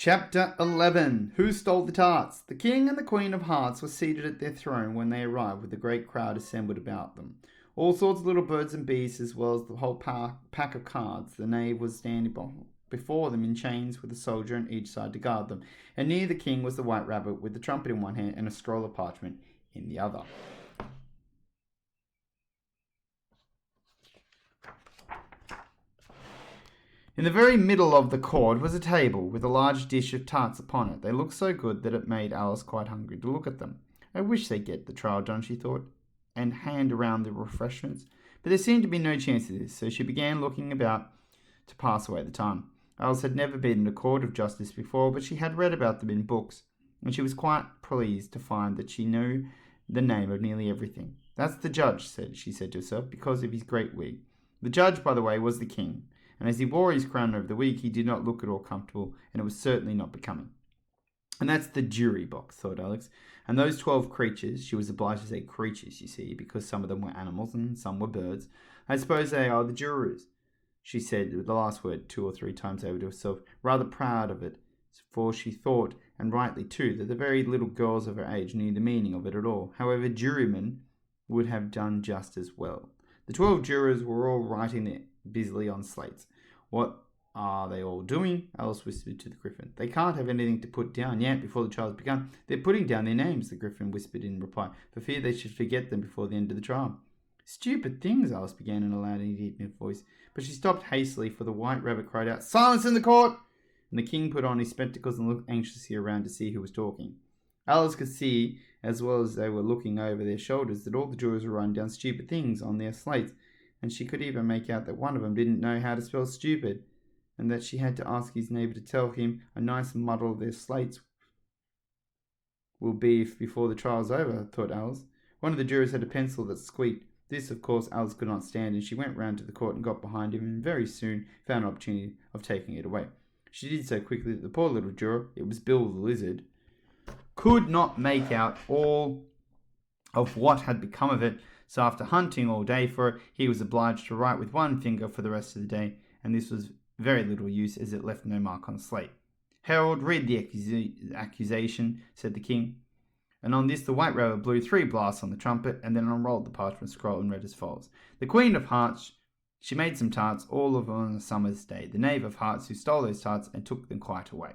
Chapter 11. Who Stole the Tarts? The King and the Queen of Hearts were seated at their throne when they arrived, with a great crowd assembled about them. All sorts of little birds and beasts, as well as the whole pack of cards. The knave was standing before them in chains, with a soldier on each side to guard them. And near the king was the white rabbit, with the trumpet in one hand and a scroll of parchment in the other. In the very middle of the court was a table with a large dish of tarts upon it. They looked so good that it made Alice quite hungry to look at them. I wish they'd get the trial done, she thought, and hand around the refreshments. But there seemed to be no chance of this, so she began looking about to pass away the time. Alice had never been in a court of justice before, but she had read about them in books, and she was quite pleased to find that she knew the name of nearly everything. That's the judge, she said to herself, because of his great wig. The judge, by the way, was the king, and as he wore his crown over the wig, he did not look at all comfortable, and it was certainly not becoming. And that's the jury box, thought Alex. And those 12 creatures, she was obliged to say creatures, you see, because some of them were animals and some were birds. I suppose they are the jurors, she said with the last word 2 or 3 times over to herself, rather proud of it, for she thought, and rightly too, that the very little girls of her age knew the meaning of it at all. However, jurymen would have done just as well. The 12 jurors were all writing there busily on slates. What are they all doing? Alice whispered to the Gryphon. They can't have anything to put down yet before the trial's begun. They're putting down their names, the Gryphon whispered in reply, for fear they should forget them before the end of the trial. Stupid things, Alice began in a loud, indignant voice, but she stopped hastily, for the white rabbit cried out, Silence in the court! And the king put on his spectacles and looked anxiously around to see who was talking. Alice could see, as well as they were looking over their shoulders, that all the jurors were writing down stupid things on their slates, and she could even make out that one of them didn't know how to spell stupid, and that she had to ask his neighbour to tell him a nice muddle of their slates will be before the trial's over, thought Alice. One of the jurors had a pencil that squeaked. This, of course, Alice could not stand, and she went round to the court and got behind him, and very soon found an opportunity of taking it away. She did so quickly that the poor little juror, it was Bill the Lizard, could not make out all of what had become of it. So after hunting all day for it, he was obliged to write with one finger for the rest of the day, and this was very little use, as it left no mark on the slate. Herald, read the accusation, said the king. And on this the white rabbit blew 3 blasts on the trumpet, and then unrolled the parchment scroll and read as follows. The Queen of Hearts, she made some tarts, all of them on a summer's day. The knave of hearts, who stole those tarts and took them quite away.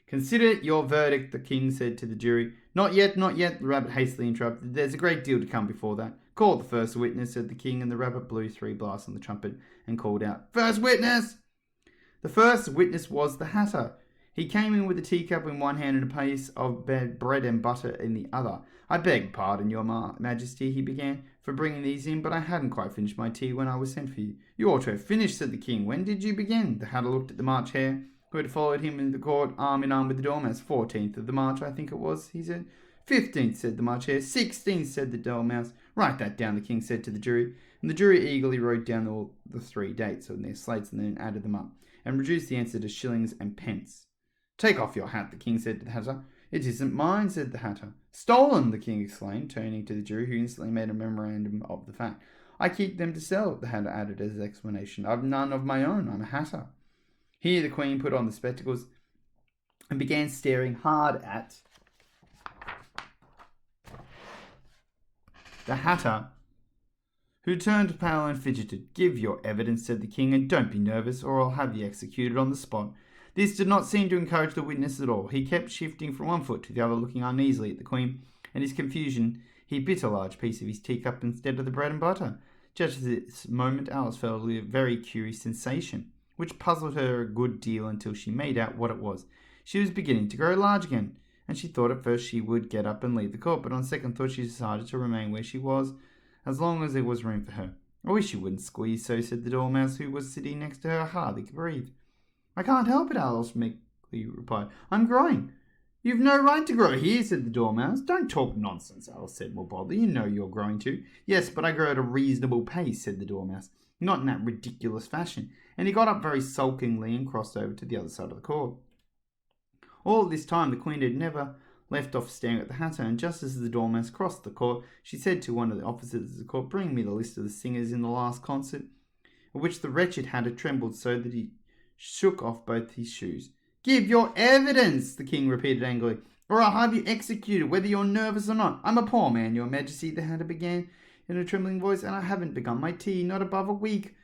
Consider your verdict, the king said to the jury. Not yet, the rabbit hastily interrupted. There's a great deal to come before that. Call the first witness, said the king, and the rabbit blew 3 blasts on the trumpet and called out, First witness! The first witness was the Hatter. He came in with a teacup in one hand and a piece of bread and butter in the other. I beg pardon, your majesty, he began, for bringing these in, but I hadn't quite finished my tea when I was sent for you. You ought to have finished, said the king. When did you begin? The Hatter looked at the March Hare, who had followed him into the court, arm in arm with the Dormouse. 14th of the March, I think it was, he said. 15th, said the March Hare. 16th, said the Dormouse. Write that down, the king said to the jury. And the jury eagerly wrote down all the 3 dates on their slates and then added them up, and reduced the answer to shillings and pence. Take off your hat, the king said to the Hatter. It isn't mine, said the Hatter. Stolen, the king exclaimed, turning to the jury, who instantly made a memorandum of the fact. I keep them to sell, the Hatter added as an explanation. I've none of my own. I'm a Hatter. Here the queen put on the spectacles and began staring hard at the Hatter, who turned pale and fidgeted. Give your evidence, said the king, and don't be nervous, or I'll have you executed on the spot. This did not seem to encourage the witness at all. He kept shifting from one foot to the other, looking uneasily at the queen. In his confusion, he bit a large piece of his teacup instead of the bread and butter. Just at this moment, Alice felt a very curious sensation, which puzzled her a good deal until she made out what it was. She was beginning to grow large again, and she thought at first she would get up and leave the court, but on second thought she decided to remain where she was, as long as there was room for her. I wish you wouldn't squeeze so, said the Dormouse, who was sitting next to her, hardly could breathe. I can't help it, Alice meekly replied. I'm growing. You've no right to grow here, said the Dormouse. Don't talk nonsense, Alice said more boldly. You know you're growing too. Yes, but I grow at a reasonable pace, said the Dormouse. Not in that ridiculous fashion. And he got up very sulkingly and crossed over to the other side of the court. All this time the queen had never left off staring at the Hatter, and just as the Dormouse crossed the court, she said to one of the officers of the court, Bring me the list of the singers in the last concert, at which the wretched Hatter trembled so that he shook off both his shoes. Give your evidence, the king repeated angrily, or I'll have you executed, whether you're nervous or not. I'm a poor man, your majesty, the hatter began in a trembling voice, and I haven't begun my tea, not above a week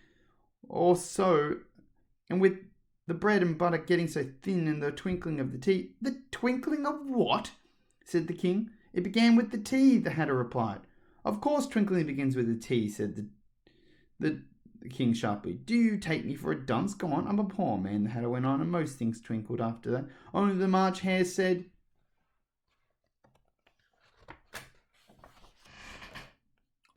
or so, and with the bread and butter getting so thin and the twinkling of the tea. The twinkling of what? Said the king. It began with the tea, the hatter replied. Of course twinkling begins with the tea, said the king sharply. Do you take me for a dunce? Go on, I'm a poor man, the hatter went on, and most things twinkled after that. Only the March Hare said,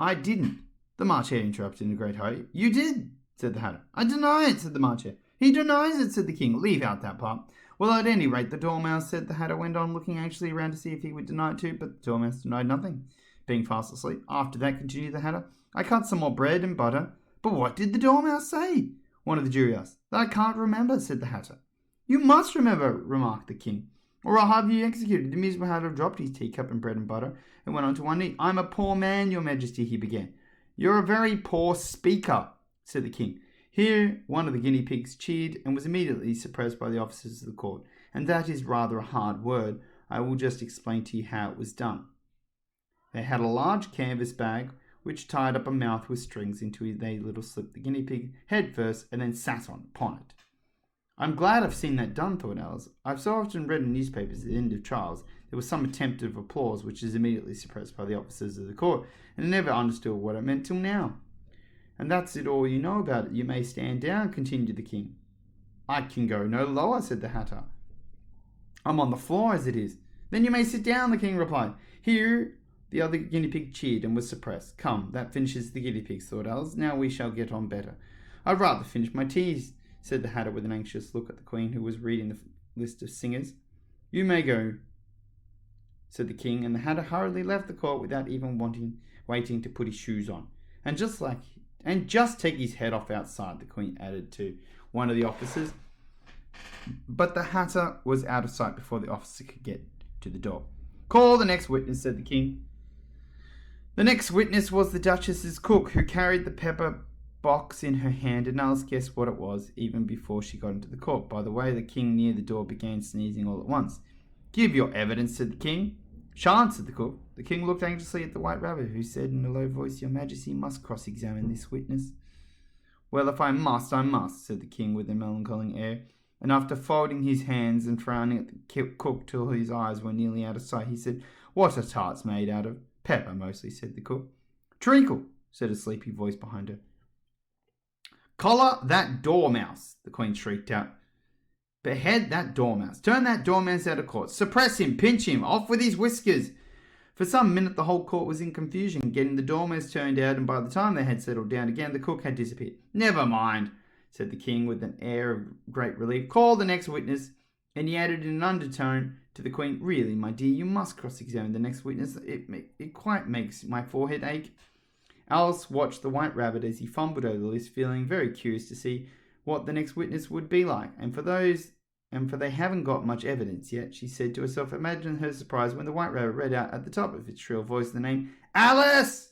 I didn't. The March Hare interrupted in a great hurry. You did, said the hatter. I deny it, said the March Hare. He denies it, said the king. Leave out that part. Well, at any rate, the Dormouse, said the hatter, went on, looking anxiously around to see if he would deny it too, but the Dormouse denied nothing, being fast asleep. After that, continued the hatter, I cut some more bread and butter. But what did the Dormouse say? One of the jury asked. That I can't remember, said the hatter. You must remember, remarked the king, or I'll have you executed. The miserable hatter dropped his teacup and bread and butter and went on to one knee. I'm a poor man, your majesty, he began. You're a very poor speaker, said the king. Here one of the guinea pigs cheered and was immediately suppressed by the officers of the court, and that is rather a hard word. I will just explain to you how it was done. They had a large canvas bag which tied up a mouth with strings into it. They little slipped the guinea pig head first and then sat upon it. I'm glad I've seen that done, thought Alice. I've so often read in newspapers at the end of trials there was some attempt of applause which is immediately suppressed by the officers of the court, and I never understood what it meant till now. And that's it all you know about it. You may stand down, continued the king. I can go no lower, said the hatter. I'm on the floor as it is. Then you may sit down, the king replied. Here the other guinea pig cheered and was suppressed. Come, that finishes the guinea pigs, thought Alice. Now we shall get on better. I'd rather finish my teas, said the hatter with an anxious look at the queen, who was reading the list of singers. You may go, said the king, and the hatter hurriedly left the court without even waiting to put his shoes on. And just take his head off outside, the queen added to one of the officers. But the hatter was out of sight before the officer could get to the door. Call the next witness, said the king. The next witness was the Duchess's cook, who carried the pepper box in her hand, and Alice guessed what it was even before she got into the court. By the way, the king near the door began sneezing all at once. Give your evidence, said the king. Shan't, said the cook. The king looked anxiously at the White Rabbit, who said in a low voice, Your Majesty must cross-examine this witness. Well, if I must, I must, said the king with a melancholy air, and after folding his hands and frowning at the cook till his eyes were nearly out of sight, he said, What are tarts made out of? Pepper, mostly, said the cook. Treacle, said a sleepy voice behind her. Collar that dormouse, the queen shrieked out. Behead that dormouse. Turn that dormouse out of court. Suppress him. Pinch him. Off with his whiskers. For some minute the whole court was in confusion, getting the dormouse turned out, and by the time they had settled down again, the cook had disappeared. Never mind, said the king with an air of great relief. Call the next witness. And he added in an undertone to the queen, Really, my dear, you must cross-examine the next witness. It quite makes my forehead ache. Alice watched the White Rabbit as he fumbled over the list, feeling very curious to see what the next witness would be like. And for they haven't got much evidence yet, she said to herself. Imagine her surprise when the White Rabbit read out at the top of its shrill voice the name Alice!